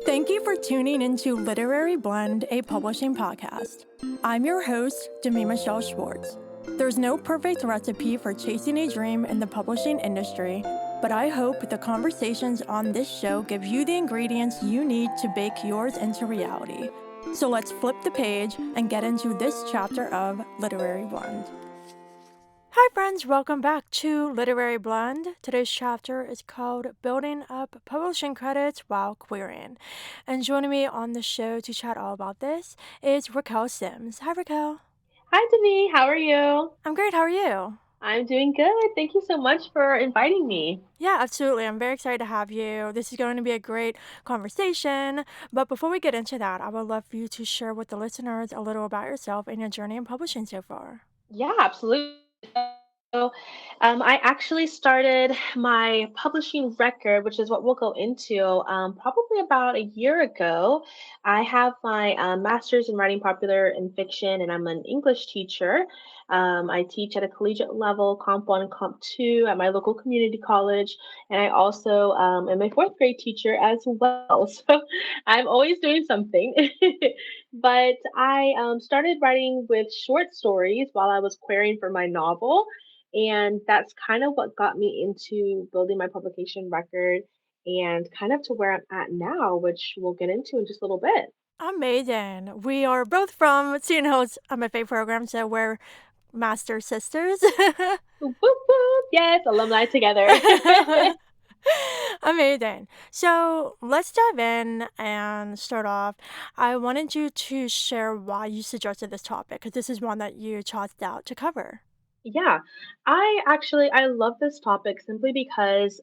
Thank you for tuning into Literary Blend, a publishing podcast. I'm your host, Demi Michelle Schwartz. There's no perfect recipe for chasing a dream in the publishing industry, but I hope the conversations on this show give you the ingredients you need to bake yours into reality. So let's flip the page and get into this chapter of Literary Blend. Hi, friends, welcome back to Literary Blend. Today's chapter is called Building Up Publishing Credits While Querying. And joining me on the show to chat all about this is Racquel Sims. Hi, Racquel. Hi, Demi. How are you? I'm great. How are you? I'm doing good. Thank you so much for inviting me. Yeah, absolutely. I'm very excited to have you. This is going to be a great conversation. But before we get into that, I would love for you to share with the listeners a little about yourself and your journey in publishing so far. Yeah, absolutely. So, I actually started my publishing record, which is what we'll go into, probably about a year ago. I have my master's in writing popular and fiction, and I'm an English teacher. I teach at a collegiate level, Comp 1 and Comp 2 at my local community college, and I also am a fourth grade teacher as well. So I'm always doing something. But I started writing with short stories while I was querying for my novel. And that's kind of what got me into building my publication record and kind of to where I'm at now, which we'll get into in just a little bit. Amazing. We are both from Seton Hill's MFA program, so we're master sisters. Whoop, whoop, whoop. Yes, alumni together. Amazing. So let's dive in and start off. I wanted you to share why you suggested this topic because this is one that you chalked out to cover. Yeah, I love this topic simply because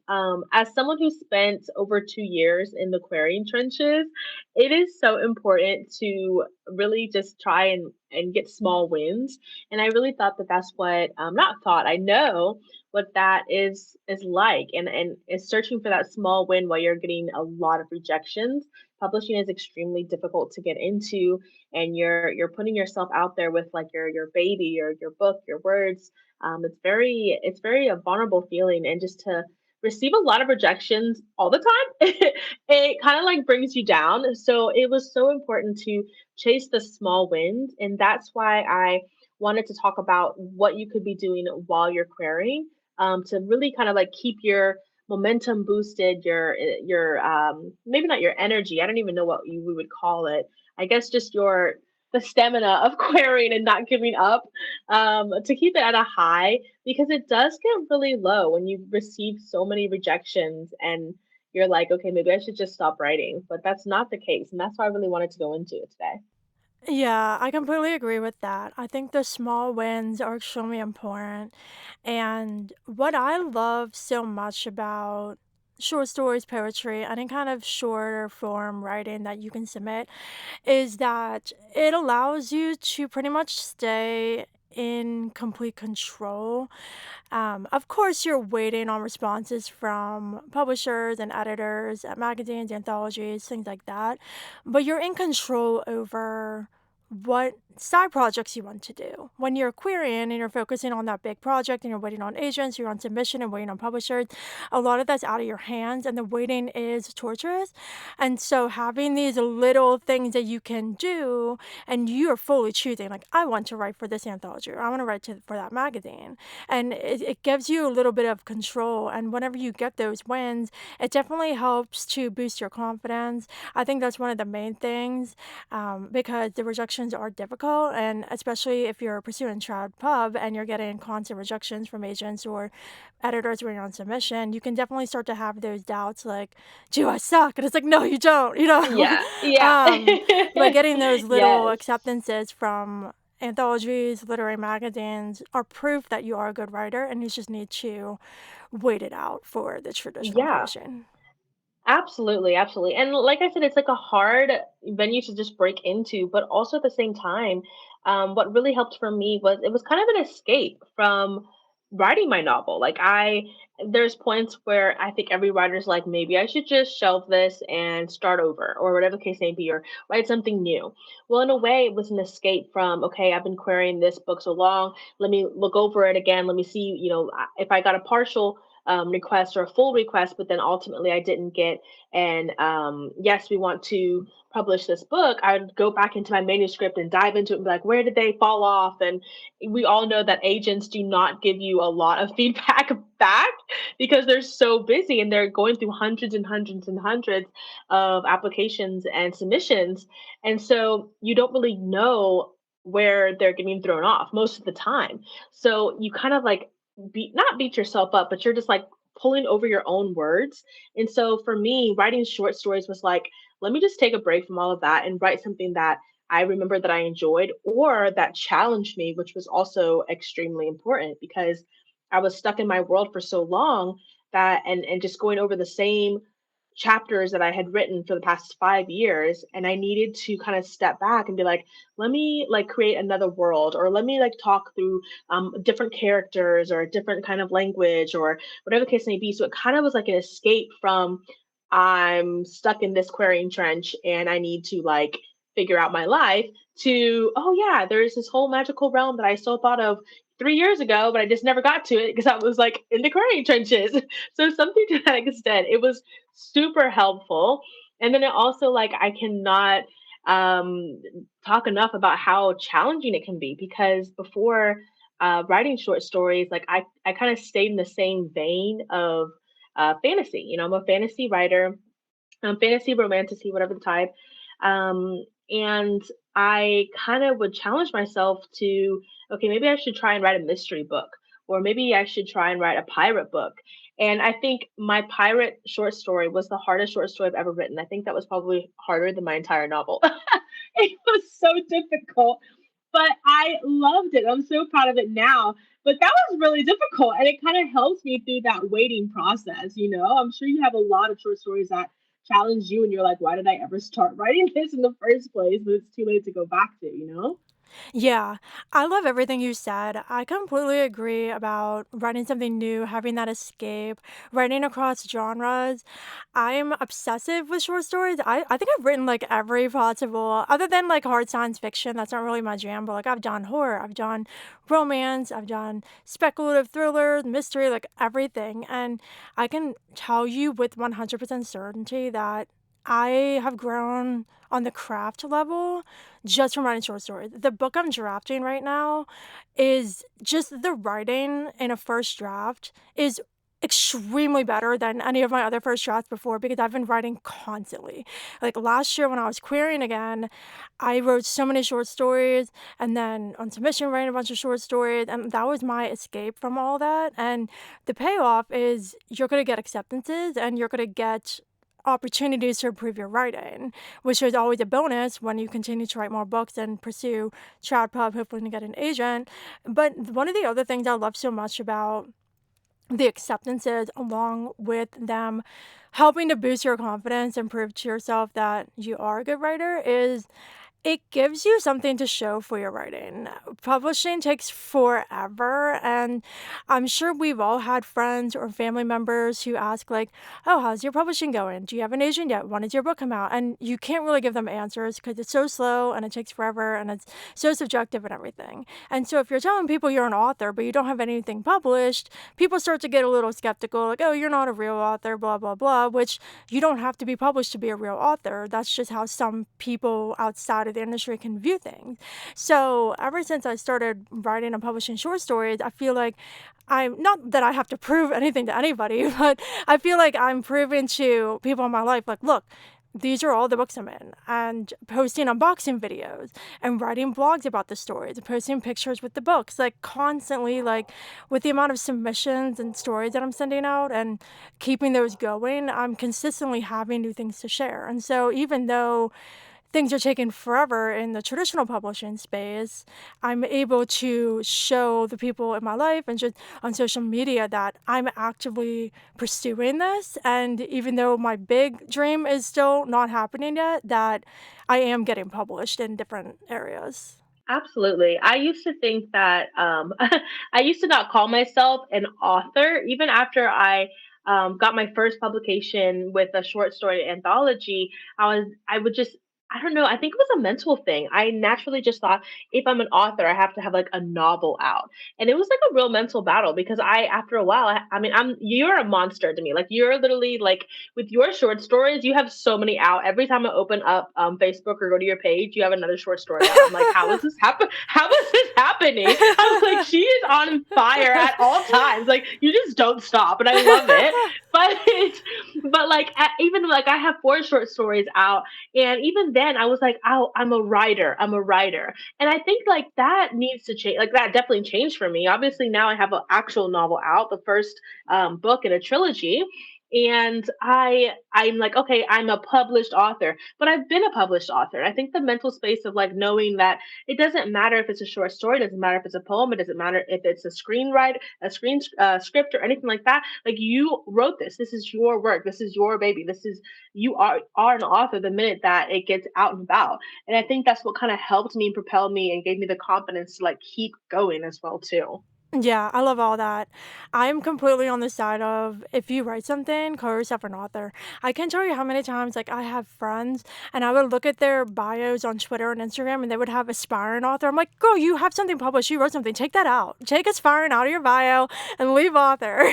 as someone who spent over 2 years in the querying trenches, it is so important to really just try and get small wins. And I really thought that that's what not thought I know what that is like, and is searching for that small win while you're getting a lot of rejections. Publishing is extremely difficult to get into, and you're putting yourself out there with like your baby, your book, your words. It's very a vulnerable feeling, and just to receive a lot of rejections all the time, it kind of like brings you down. So it was so important to chase the small wins, and that's why I wanted to talk about what you could be doing while you're querying, to really kind of like keep your momentum boosted, your maybe not your energy. I don't even know what we would call it. I guess just your the stamina of querying and not giving up, to keep it at a high, because it does get really low when you receive so many rejections and you're like, okay, maybe I should just stop writing. But that's not the case. And that's why I really wanted to go into it today. Yeah, I completely agree with that. I think the small wins are extremely important. And what I love so much about short stories, poetry, any kind of shorter form writing that you can submit is that it allows you to pretty much stay in complete control. Of course, you're waiting on responses from publishers and editors at magazines, anthologies, things like that, but you're in control over what side projects you want to do. When you're querying and you're focusing on that big project and you're waiting on agents, you're on submission and waiting on publishers, a lot of that's out of your hands and the waiting is torturous. And so having these little things that you can do and you are fully choosing, like, I want to write for this anthology or I want to write for that magazine. And it gives you a little bit of control. And whenever you get those wins, it definitely helps to boost your confidence. I think that's one of the main things, because the rejections are difficult, and especially if you're pursuing trad pub and you're getting constant rejections from agents or editors when you're on submission, you can definitely start to have those doubts like, do I suck? And it's like, no, you don't, Yeah, yeah. um, but getting those little Yes. acceptances from anthologies, literary magazines are proof that you are a good writer and you just need to wait it out for the traditional Yeah. publishing. Absolutely, absolutely. And like I said, it's like a hard venue to just break into, but also at the same time, what really helped for me was it was kind of an escape from writing my novel. There's points where I think every writer's like, maybe I should just shelve this and start over, or whatever the case may be, or write something new. Well, in a way, it was an escape from, okay, I've been querying this book so long. Let me look over it again. Let me see, if I got a partial request or a full request, but then ultimately I didn't get. And yes, we want to publish this book. I'd go back into my manuscript and dive into it and be like, where did they fall off? And we all know that agents do not give you a lot of feedback back because they're so busy and they're going through hundreds and hundreds and hundreds of applications and submissions. And so you don't really know where they're getting thrown off most of the time. So you kind of like not beat yourself up, but you're just like pulling over your own words. And so for me, writing short stories was like, let me just take a break from all of that and write something that I remember that I enjoyed or that challenged me, which was also extremely important because I was stuck in my world for so long that and just going over the same chapters that I had written for the past 5 years, and I needed to kind of step back and be like, "Let me, like, create another world," or, "Let me, like, talk through, different characters or a different kind of language," or whatever the case may be. So it kind of was like an escape from, "I'm stuck in this quarrying trench and I need to, like, figure out my life," to, "Oh, yeah, there's this whole magical realm that I still thought of 3 years ago, but I just never got to it because I was, like, in the quarrying trenches." So something to that extent. It was super helpful. And then it also like I cannot um talk enough about how challenging it can be because before writing short stories, like I kind of stayed in the same vein of fantasy. You know, I'm a fantasy writer, fantasy, romantasy, whatever the type. And I kind of would challenge myself to, okay, maybe I should try and write a mystery book, or maybe I should try and write a pirate book. And I think my pirate short story was the hardest short story I've ever written. I think that was probably harder than my entire novel. It was so difficult, but I loved it. I'm so proud of it now. But that was really difficult, and it kind of helps me through that waiting process. You know, I'm sure you have a lot of short stories that challenge you, and you're like, "Why did I ever start writing this in the first place?" But it's too late to go back to. You know? Yeah, I love everything you said. I completely agree about writing something new, having that escape, writing across genres. I'm obsessive with short stories. I think I've written like every possible, other than like hard science fiction, that's not really my jam, but like I've done horror, I've done romance, I've done speculative thriller, mystery, like everything. And I can tell you with 100% certainty that I have grown on the craft level just from writing short stories. The book I'm drafting right now is just the writing in a first draft is extremely better than any of my other first drafts before because I've been writing constantly. Like last year when I was querying again, I wrote so many short stories and then on submission writing a bunch of short stories and that was my escape from all that. And the payoff is you're gonna get acceptances and you're gonna get opportunities to improve your writing, which is always a bonus when you continue to write more books and pursue trad pub, hopefully to get an agent. But one of the other things I love so much about the acceptances, along with them helping to boost your confidence and prove to yourself that you are a good writer, is it gives you something to show for your writing. Publishing takes forever, and I'm sure we've all had friends or family members who ask, like, "Oh, how's your publishing going? Do you have an agent yet? When does your book come out?" And you can't really give them answers because it's so slow and it takes forever and it's so subjective and everything. And so if you're telling people you're an author but you don't have anything published, people start to get a little skeptical, like, "Oh, you're not a real author, blah, blah, blah," which you don't have to be published to be a real author. That's just how some people outside of the industry can view things. So ever since I started writing and publishing short stories, I feel like I'm not that I have to prove anything to anybody, but I feel like I'm proving to people in my life, like, look, these are all the books I'm in, and posting unboxing videos and writing blogs about the stories, posting pictures with the books, like constantly, like with the amount of submissions and stories that I'm sending out and keeping those going, I'm consistently having new things to share. And so even though things are taking forever in the traditional publishing space, I'm able to show the people in my life and just on social media that I'm actively pursuing this. And even though my big dream is still not happening yet, that I am getting published in different areas. Absolutely. I used to think that I used to not call myself an author even after I got my first publication with a short story anthology. I would just I don't know, I think it was a mental thing. I naturally just thought if I'm an author, I have to have like a novel out. And it was like a real mental battle because after a while, I mean, you're a monster to me. Like you're literally like with your short stories, you have so many out. Every time I open up Facebook or go to your page, you have another short story out. I'm like, how is this happen? How is this happening? I'm like, she is on fire at all times. Like you just don't stop, and I love it. But but like even like I have four short stories out, and even then, I was like, "Oh, I'm a writer. I'm a writer." And I think like that needs to change. Like that definitely changed for me. Obviously, now I have an actual novel out, the first book in a trilogy. And I'm like, okay, I'm a published author, but I've been a published author. I think the mental space of like knowing that it doesn't matter if it's a short story, it doesn't matter if it's a poem, it doesn't matter if it's a screenwrite, a screen script or anything like that. Like you wrote this. This is your work. This is your baby. This is you are an author the minute that it gets out and about. And I think that's what kind of helped me and propelled me and gave me the confidence to like keep going as well too. Yeah, I love all that. I'm completely on the side of if you write something, call yourself an author. I can't tell you how many times like I have friends and I would look at their bios on Twitter and Instagram and they would have aspiring author. I'm like, girl, you have something published, you wrote something, take that out. Take aspiring out of your bio and leave author.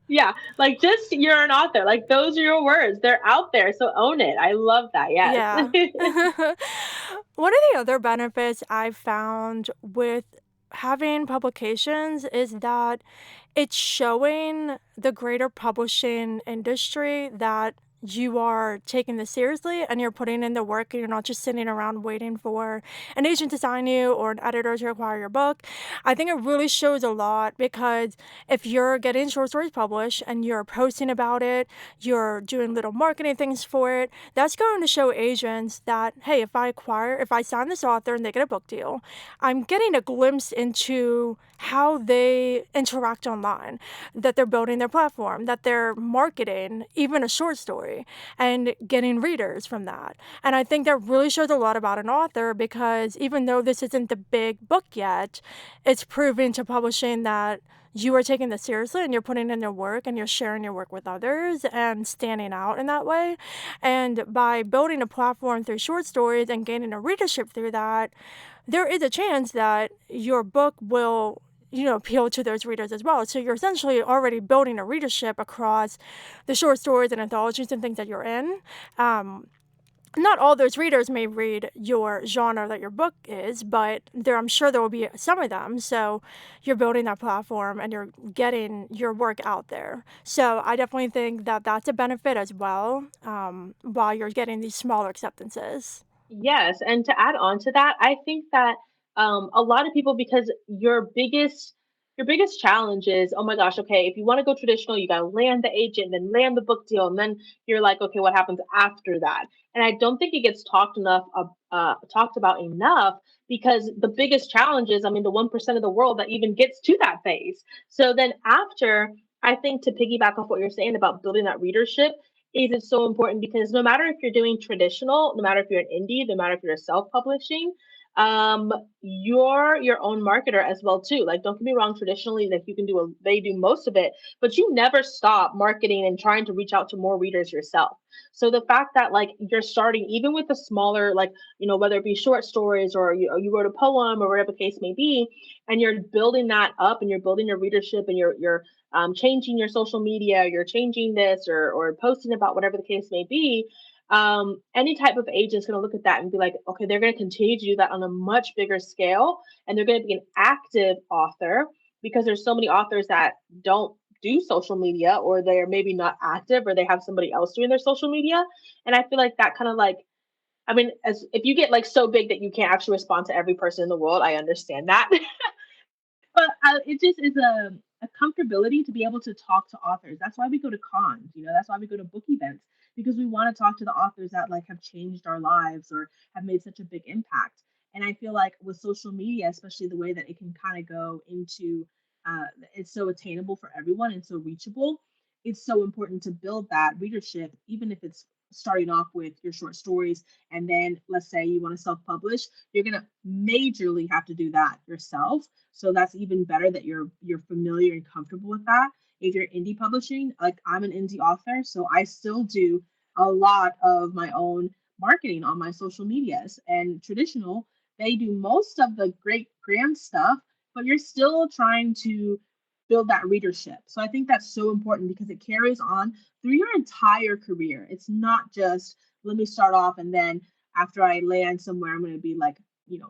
Yeah, like just you're an author. Like those are your words. They're out there, so own it. I love that. Yes. Yeah. One of the other benefits I've found with having publications is that it's showing the greater publishing industry that you are taking this seriously and you're putting in the work and you're not just sitting around waiting for an agent to sign you or an editor to acquire your book. I think it really shows a lot because if you're getting short stories published and you're posting about it, you're doing little marketing things for it, that's going to show agents that, hey, if I sign this author and they get a book deal, I'm getting a glimpse into how they interact online, that they're building their platform, that they're marketing even a short story and getting readers from that. And I think that really shows a lot about an author because even though this isn't the big book yet, it's proving to publishing that you are taking this seriously and you're putting in your work and you're sharing your work with others and standing out in that way. And by building a platform through short stories and gaining a readership through that, there is a chance that your book will appeal to those readers as well. So you're essentially already building a readership across the short stories and anthologies and things that you're in. Um, Not all those readers may read your genre that your book is, but I'm sure there will be some of them. So you're building that platform and you're getting your work out there. So I definitely think that that's a benefit as well, while you're getting these smaller acceptances. Yes, and to add on to that, I think that a lot of people because your biggest challenge is, oh my gosh, okay, if you want to go traditional, you got to land the agent, then land the book deal, and then you're like, okay, what happens after that? And I don't think it gets talked about enough because the biggest challenge is, I mean, the 1% of the world that even gets to that phase. So then after, I think to piggyback off what you're saying about building that readership is it's so important because no matter if you're doing traditional, no matter if you're an indie, no matter if you're self-publishing, you're your own marketer as well too. Like, don't get me wrong, traditionally, like they do most of it, but you never stop marketing and trying to reach out to more readers yourself. So the fact that like you're starting even with a smaller, like whether it be short stories or you wrote a poem or whatever the case may be, and you're building that up and you're building your readership and you're changing your social media, you're changing this or posting about whatever the case may be, any type of agent is going to look at that and be like, okay, they're going to continue to do that on a much bigger scale, and they're going to be an active author because there's so many authors that don't do social media or they're maybe not active or they have somebody else doing their social media. And I feel like that kind of like, I mean, as if you get like so big that you can't actually respond to every person in the world, I understand that. But it just is a comfortability to be able to talk to authors. That's why we go to cons, that's why we go to book events because we want to talk to the authors that like have changed our lives or have made such a big impact. And I feel like with social media, especially the way that it can kind of go into, it's so attainable for everyone and so reachable. It's so important to build that readership, even if it's starting off with your short stories, and then let's say you want to self-publish, you're gonna majorly have to do that yourself, so that's even better that you're familiar and comfortable with that. If you're indie publishing, like I'm an indie author, so I still do a lot of my own marketing on my social medias. And traditional, they do most of the great grand stuff, but you're still trying to build that readership. So I think that's so important because it carries on through your entire career. It's not just let me start off and then after I land somewhere, I'm going to be like, you know,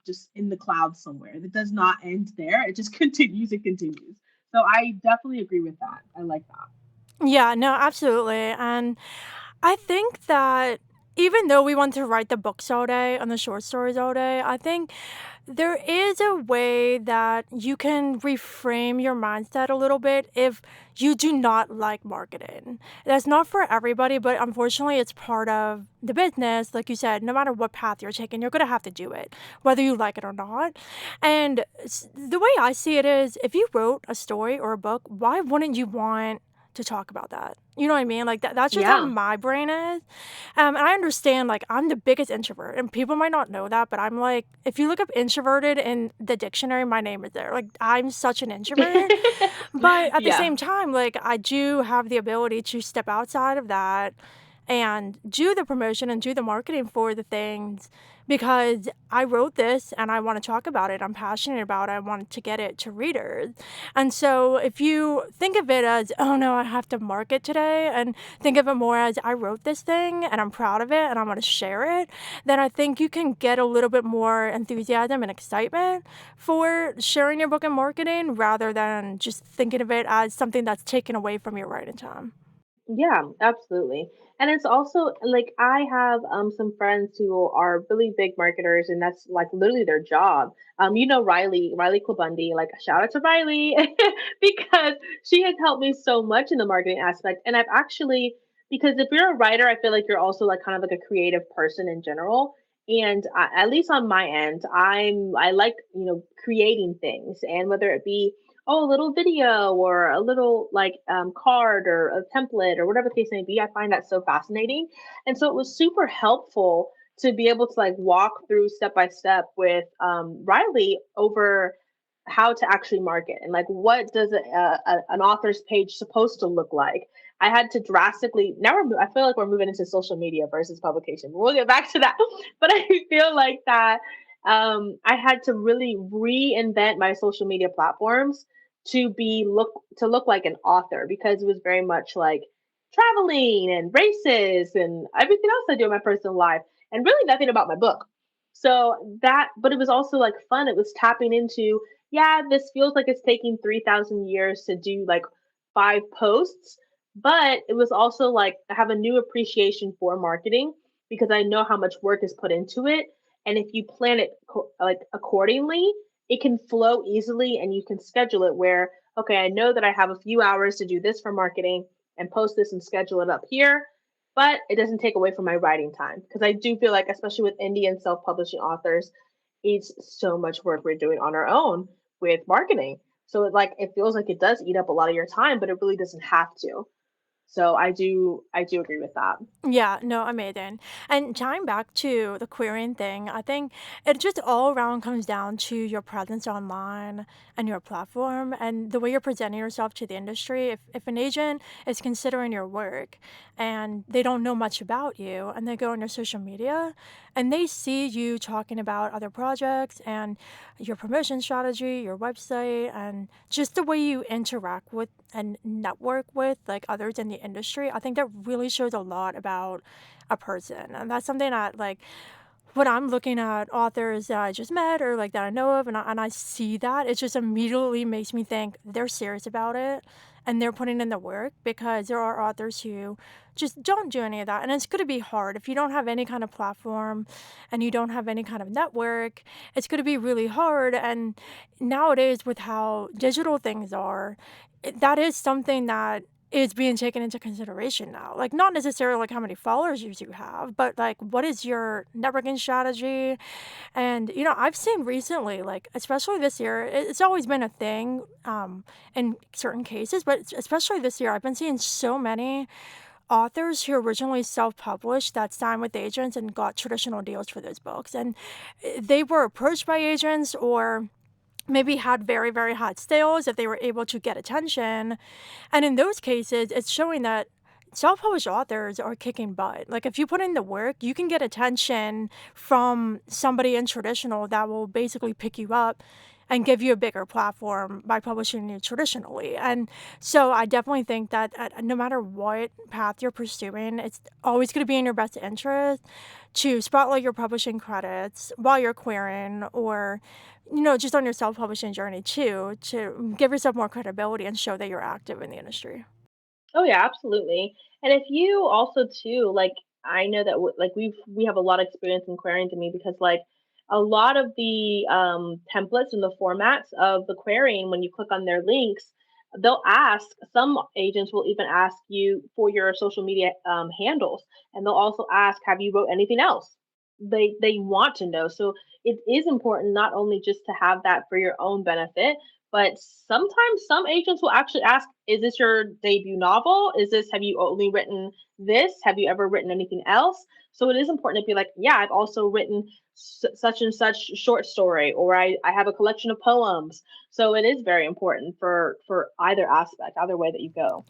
just in the clouds somewhere. It does not end there. It just continues and continues. So I definitely agree with that. I like that. Yeah, no, absolutely. And I think that even though we want to write the books all day and the short stories all day, I think there is a way that you can reframe your mindset a little bit if you do not like marketing. That's not for everybody, but unfortunately, it's part of the business. Like you said, no matter what path you're taking, you're going to have to do it, whether you like it or not. And the way I see it is if you wrote a story or a book, why wouldn't you want to talk about that? You know what I mean? Like that's just how Yeah. my brain is. And I understand, like, I'm the biggest introvert, and people might not know that, but I'm like, if you look up introverted in the dictionary, my name is there. Like, I'm such an introvert. But at the Yeah. same time, like, I do have the ability to step outside of that and do the promotion and do the marketing for the things because I wrote this and I want to talk about it. I'm passionate about it. I want to get it to readers. And so if you think of it as, oh no, I have to market today, and think of it more as I wrote this thing and I'm proud of it and I'm going to share it, then I think you can get a little bit more enthusiasm and excitement for sharing your book and marketing rather than just thinking of it as something that's taken away from your writing time. Yeah, absolutely. And it's also like I have some friends who are really big marketers and that's like literally their job. You know Riley Klabundy, like shout out to Riley because she has helped me so much in the marketing aspect. And I've actually because if you're a writer, I feel like you're also like kind of like a creative person in general. And at least on my end, I like, you know, creating things and whether it be oh, a little video or a little like card or a template or whatever the case may be. I find that so fascinating. And so it was super helpful to be able to like walk through step by step with Riley over how to actually market and like what does an author's page supposed to look like. I had to drastically now I feel like we're moving into social media versus publication. We'll get back to that, but I feel like that I had to really reinvent my social media platforms to look like an author because it was very much like traveling and races and everything else I do in my personal life and really nothing about my book. So that but it was also like fun. It was tapping into, yeah, this feels like it's taking 3,000 years to do like 5 posts, but it was also like I have a new appreciation for marketing because I know how much work is put into it. And if you plan it like accordingly, it can flow easily and you can schedule it where, okay, I know that I have a few hours to do this for marketing and post this and schedule it up here, but it doesn't take away from my writing time. Because I do feel like, especially with indie and self publishing authors, it's so much work we're doing on our own with marketing. So it feels like it does eat up a lot of your time, but it really doesn't have to. So I do agree with that. Yeah, no, amazing. And tying back to the querying thing, I think it just all around comes down to your presence online and your platform and the way you're presenting yourself to the industry. If an agent is considering your work and they don't know much about you and they go on your social media and they see you talking about other projects and your promotion strategy, your website, and just the way you interact with and network with like others in the industry, I think that really shows a lot about a person. And that's something that like when I'm looking at authors that I just met or like that I know of and I see that, it just immediately makes me think they're serious about it and they're putting in the work because there are authors who just don't do any of that. And it's going to be hard if you don't have any kind of platform and you don't have any kind of network. It's going to be really hard. And nowadays, with how digital things are, that is something that is being taken into consideration now. Like, not necessarily like how many followers you have, but like what is your networking strategy? And I've seen recently, like especially this year, it's always been a thing in certain cases, but especially this year, I've been seeing so many authors who originally self-published that signed with agents and got traditional deals for those books, and they were approached by agents or maybe had very, very hot sales if they were able to get attention. And in those cases, it's showing that self-published authors are kicking butt. Like, if you put in the work, you can get attention from somebody in traditional that will basically pick you up and give you a bigger platform by publishing you traditionally. And so I definitely think that no matter what path you're pursuing, it's always going to be in your best interest to spotlight your publishing credits while you're querying, or just on your self-publishing journey too, to give yourself more credibility and show that you're active in the industry. Oh yeah, absolutely. And if you also too, like I know that like we have a lot of experience in querying to me because like a lot of the templates and the formats of the querying when you click on their links, they'll ask some agents will even ask you for your social media handles, and they'll also ask, have you wrote anything else? They want to know. So it is important not only just to have that for your own benefit, but sometimes some agents will actually ask, "Is this your debut novel? Have you only written this? Have you ever written anything else?" So it is important to be like, "Yeah, I've also written such and such short story, or I have a collection of poems." So it is very important for either aspect, either way that you go.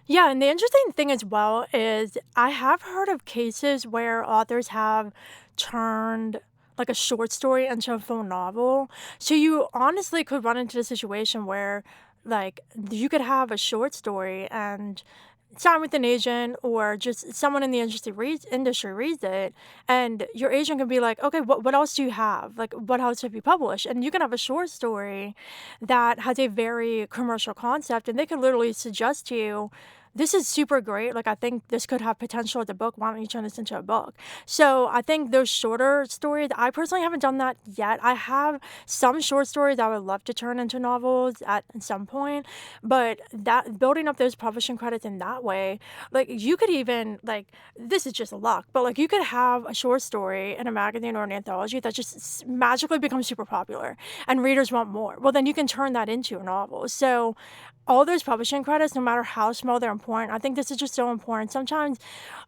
Yeah, and the interesting thing as well is I have heard of cases where authors have turned like a short story into a full novel. So you honestly could run into a situation where like you could have a short story and sign with an agent, or just someone in the industry reads it, and your agent can be like, okay, what else do you have, like what else have you published? And you can have a short story that has a very commercial concept, and they could literally suggest to you, this is super great, like I think this could have potential as a book, why don't you turn this into a book? So I think those shorter stories, I personally haven't done that yet. I have some short stories I would love to turn into novels at some point, but that building up those publishing credits in that way, like you could even like, this is just luck, but like you could have a short story in a magazine or an anthology that just magically becomes super popular and readers want more. Well, then you can turn that into a novel. So all those publishing credits, no matter how small, they're important. I think this is just so important. Sometimes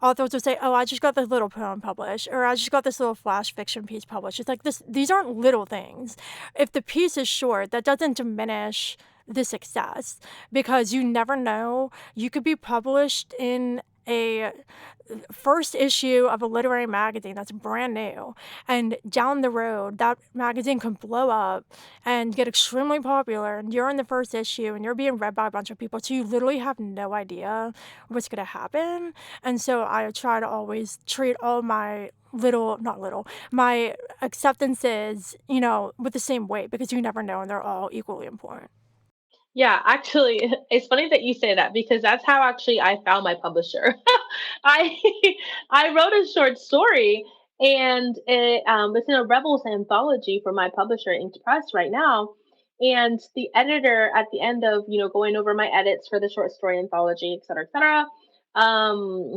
authors will say, "Oh, I just got this little poem published," or "I just got this little flash fiction piece published." It's like this; these aren't little things. If the piece is short, that doesn't diminish the success, because you never know. You could be published in a first issue of a literary magazine that's brand new, and down the road that magazine can blow up and get extremely popular, and you're in the first issue and you're being read by a bunch of people, so you literally have no idea what's going to happen. And so I try to always treat all my my acceptances, with the same weight, because you never know and they're all equally important. Yeah, actually, it's funny that you say that because that's how actually I found my publisher. I I wrote a short story, and it's in a Rebels anthology for my publisher Inked Press right now. And the editor at the end of going over my edits for the short story anthology, et cetera,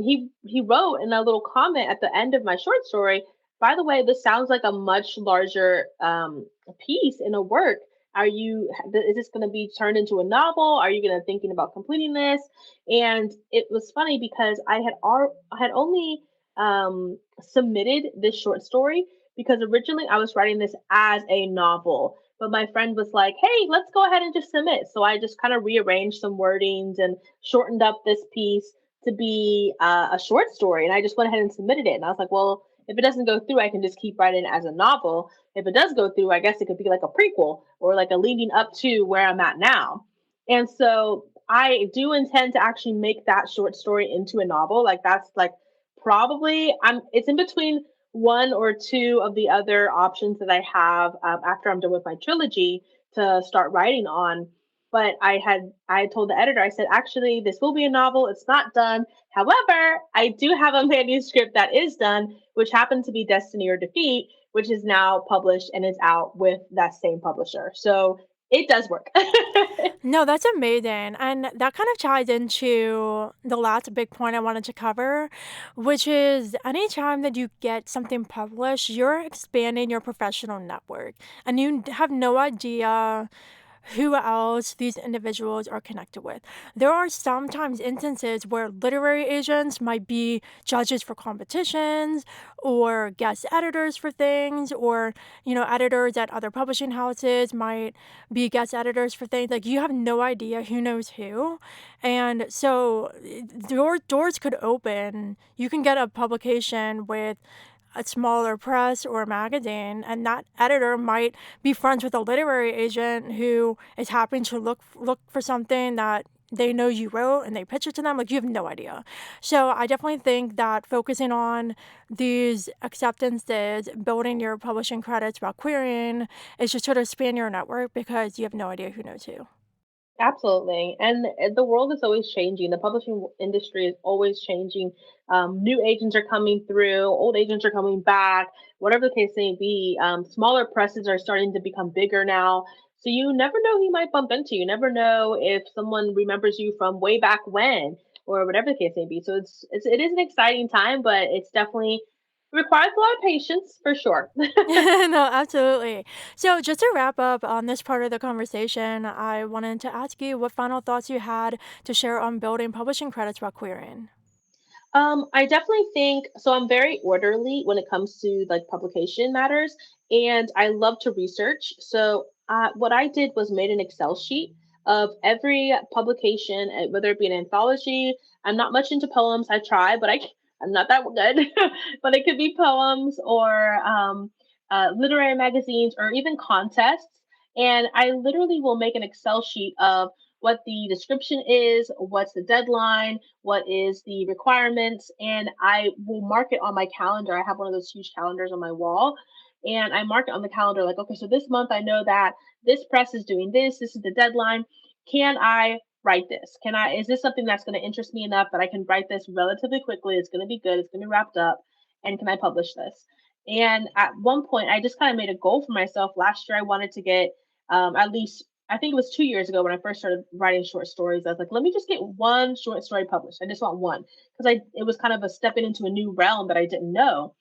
he wrote in a little comment at the end of my short story. By the way, this sounds like a much larger piece in a work. Is this going to be turned into a novel? Are you going to thinking about completing this? And it was funny because I had only submitted this short story because originally I was writing this as a novel, but my friend was like, "Hey, let's go ahead and just submit." So I just kind of rearranged some wordings and shortened up this piece to be a short story, and I just went ahead and submitted it. And I was like, "Well, if it doesn't go through, I can just keep writing it as a novel. If it does go through, I guess it could be like a prequel or like a leading up to where I'm at now." And so I do intend to actually make that short story into a novel. Like that's like probably it's in between one or two of the other options that I have after I'm done with my trilogy to start writing on. But I told the editor, I said, actually, this will be a novel. It's not done. However, I do have a manuscript that is done, which happened to be Destiny or Defeat, which is now published and is out with that same publisher. So it does work. No, that's amazing. And that kind of ties into the last big point I wanted to cover, which is anytime that you get something published, you're expanding your professional network. And you have no idea who else these individuals are connected with. There are sometimes instances where literary agents might be judges for competitions or guest editors for things, or, editors at other publishing houses might be guest editors for things. Like, you have no idea who knows who. And so doors could open. You can get a publication with a smaller press or a magazine, and that editor might be friends with a literary agent who is happy to look for something that they know you wrote, and they pitch it to them. Like, you have no idea. So I definitely think that focusing on these acceptances, building your publishing credits while querying, is just sort of expand your network, because you have no idea who knows who. Absolutely. And the world is always changing. The publishing industry is always changing. New agents are coming through, old agents are coming back, whatever the case may be. Smaller presses are starting to become bigger now. So you never know who you might bump into. You never know if someone remembers you from way back when or whatever the case may be. So it is an exciting time, but it's definitely requires a lot of patience for sure. No, absolutely. So, just to wrap up on this part of the conversation, I wanted to ask you what final thoughts you had to share on building publishing credits while querying. I definitely think so. I'm very orderly when it comes to like publication matters, and I love to research. So, what I did was made an Excel sheet of every publication, whether it be an anthology. I'm not much into poems. I try, but I'm not that good. But it could be poems or literary magazines or even contests. And I literally will make an Excel sheet of what the description is, what's the deadline, what is the requirements, and I will mark it on my calendar. I have one of those huge calendars on my wall, and I mark it on the calendar like, okay, so this month I know that this press is doing this. This is the deadline. Can I write this? Can I? Is this something that's going to interest me enough that I can write this relatively quickly? It's going to be good. It's going to be wrapped up, and can I publish this? And at one point, I just kind of made a goal for myself. Last year, I wanted to get at least I think it was 2 years ago when I first started writing short stories. I was like, let me just get one short story published. I just want one because I it was kind of a stepping into a new realm that I didn't know.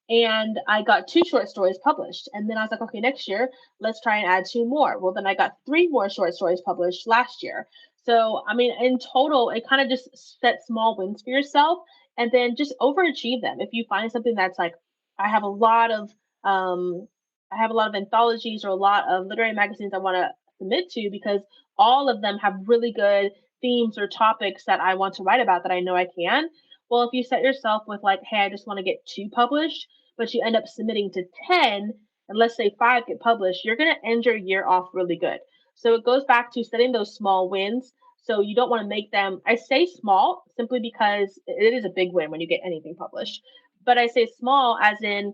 And I got two short stories published. And then I was like, okay, next year, let's try and add two more. Well, then I got three more short stories published last year. So, I mean, in total, it kind of just set small wins for yourself and then just overachieve them. If you find something that's like, I have a lot of, um, I have a lot of anthologies or a lot of literary magazines I want to submit to because all of them have really good themes or topics that I want to write about that I know I can. Well, if you set yourself with like, hey, I just want to get two published, but you end up submitting to 10, and let's say five get published, you're going to end your year off really good. So it goes back to setting those small wins. So you don't want to make them, I say small simply because it is a big win when you get anything published. But I say small as in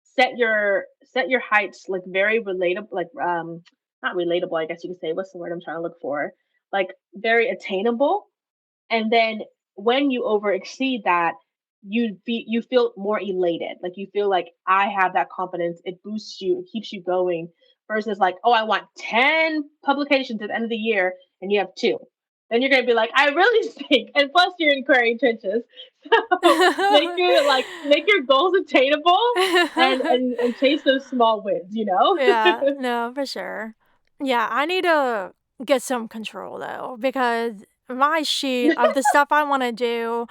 set your heights like very relatable, like not relatable, I guess you could say. What's the word I'm trying to look for? Like very attainable, and then when you over exceed that, you feel more elated. Like you feel like I have that confidence. It boosts you. It keeps you going. Versus like, oh, I want 10 publications at the end of the year, and you have two. Then you're gonna be like, I really stink. And plus, you're in quarry trenches, so make your goals attainable, and chase those small wins. You know. Yeah, no, for sure. Yeah, I need to get some control though, because my sheet of the stuff I want to do,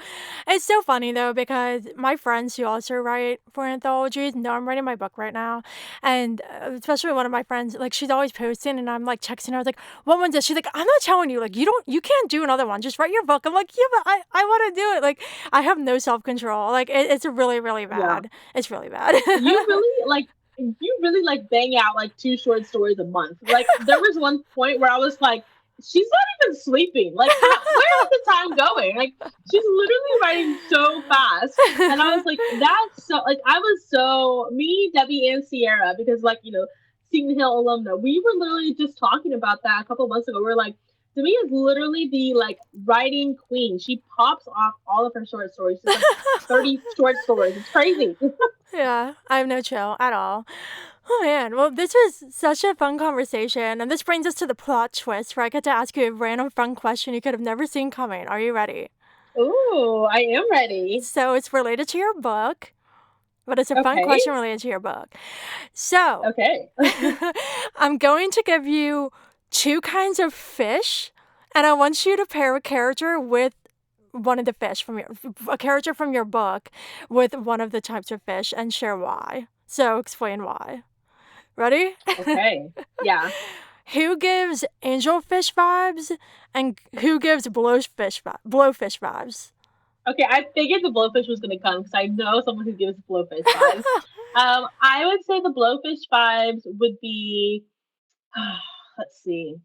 it's so funny though, because my friends who also write for anthologies know I'm writing my book right now. And especially one of my friends, like, she's always posting, and I'm like texting her, I was like, what one's this? She's like, I'm not telling you, like, you can't do another one. Just write your book. I'm like, yeah, but I want to do it. Like, I have no self control. Like, it's really, really Yeah. bad. It's really bad. You really like bang out like two short stories a month. Like there was one point where I was like, she's not even sleeping. Like where is the time going? Like she's literally writing so fast. And I was like, that's so like I was so me, Debbie and Sierra, because like, Seton Hill alumna, we were literally just talking about that a couple months ago. We are like, Demi is literally the like writing queen. She pops off all of her short stories. She's like 30 short stories. It's crazy. Yeah, I have no chill at all. Oh man, well, this was such a fun conversation, and this brings us to the plot twist where I get to ask you a random fun question you could have never seen coming. Are you ready? Ooh, I am ready. So it's related to your book, but it's a fun Okay. question related to your book. So Okay. I'm going to give you two kinds of fish, and I want you to pair a character with one of the fish from a character from your book with one of the types of fish and share why. So explain why. Ready? Okay. Yeah. Who gives angelfish vibes and who gives blowfish vibes? Okay, I figured the blowfish was gonna come because I know someone who gives blowfish vibes. I would say the blowfish vibes would be, let's see.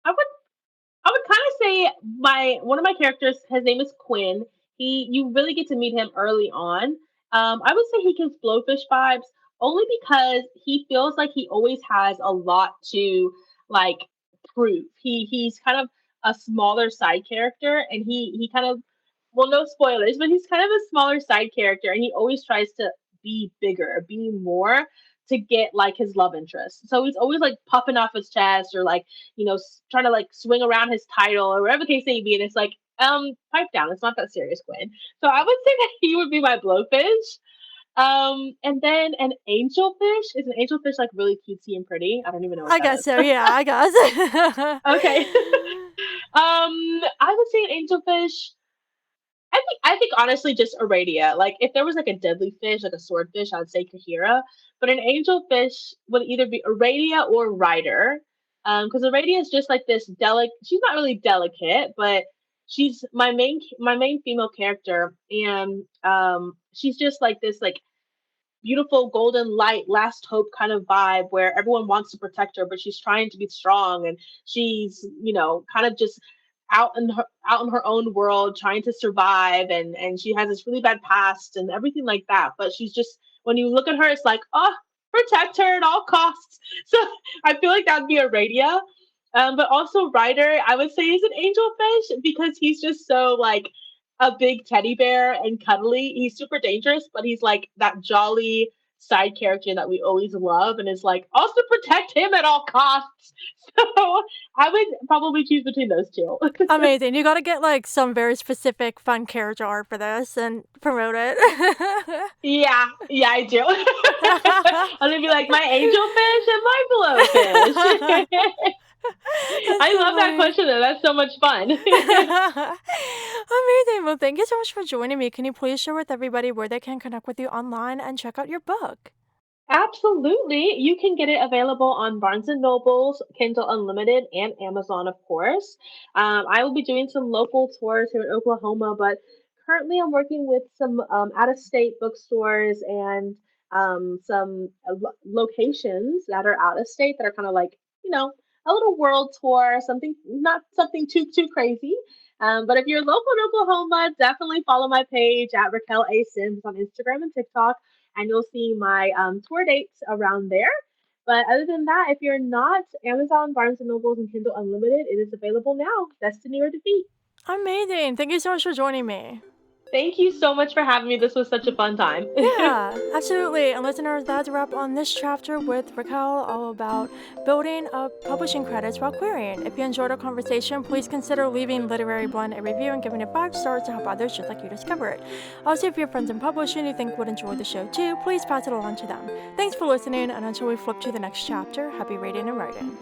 I would I would kind of say my one of my characters, his name is Quinn. You really get to meet him early on. I would say he gives blowfish vibes only because he feels like he always has a lot to like prove. He's kind of a smaller side character, and he kind of, well, no spoilers, but he's kind of a smaller side character, and he always tries to be bigger, be more to get like his love interest. So he's always like puffing off his chest or like, trying to like swing around his title or whatever the case may be. And it's like, pipe down. It's not that serious, Quinn. So I would say that he would be my blowfish. And then an angelfish. Is an angelfish like really cutesy and pretty? I don't even know what I that guess is. so, yeah, I guess. Okay. I would say an angelfish. I think honestly just Aradia. Like if there was like a deadly fish, like a swordfish, I would say Kahira. But an angelfish would either be Aradia or Ryder. Because Aradia is just like this delicate. She's not really delicate, but she's my main female character, and she's just like this like beautiful golden light last hope kind of vibe where everyone wants to protect her, but she's trying to be strong, and she's kind of just out in her own world trying to survive, and she has this really bad past and everything like that, but she's just, when you look at her, it's like, oh, protect her at all costs. So I feel like that'd be a Radia. But also Ryder, I would say, is an angelfish because he's just so like a big teddy bear and cuddly. He's super dangerous, but he's like that jolly side character that we always love, and is like also protect him at all costs. So I would probably choose between those two. Amazing. You gotta get like some very specific fun character art for this and promote it. Yeah, yeah, I do. I'm gonna be like my angelfish and my blowfish. That's I so love that funny. question though. That's so much fun. Amazing. Well, thank you so much for joining me. Can you please share with everybody where they can connect with you online and check out your book? Absolutely. You can get it available on Barnes and Nobles, Kindle Unlimited, and Amazon, of course. I will be doing some local tours here in Oklahoma, but currently I'm working with some out-of-state bookstores and some locations that are out of state that are kind of like, a little world tour, something not something too crazy. But if you're local in Oklahoma, definitely follow my page at Racquel Sims on Instagram and TikTok, and you'll see my tour dates around there. But other than that, if you're not, Amazon, Barnes and Nobles, and Kindle Unlimited, it is available now. Destiny or Defeat. Amazing. Thank you so much for joining me. Thank you so much for having me. This was such a fun time. Yeah, absolutely. And listeners, that's a wrap on this chapter with Raquel, all about building up publishing credits while querying. If you enjoyed our conversation, please consider leaving Literary Blend a review and giving it 5 stars to help others just like you discover it. Also, if you have friends in publishing you think would enjoy the show too, please pass it along to them. Thanks for listening, and until we flip to the next chapter, happy reading and writing.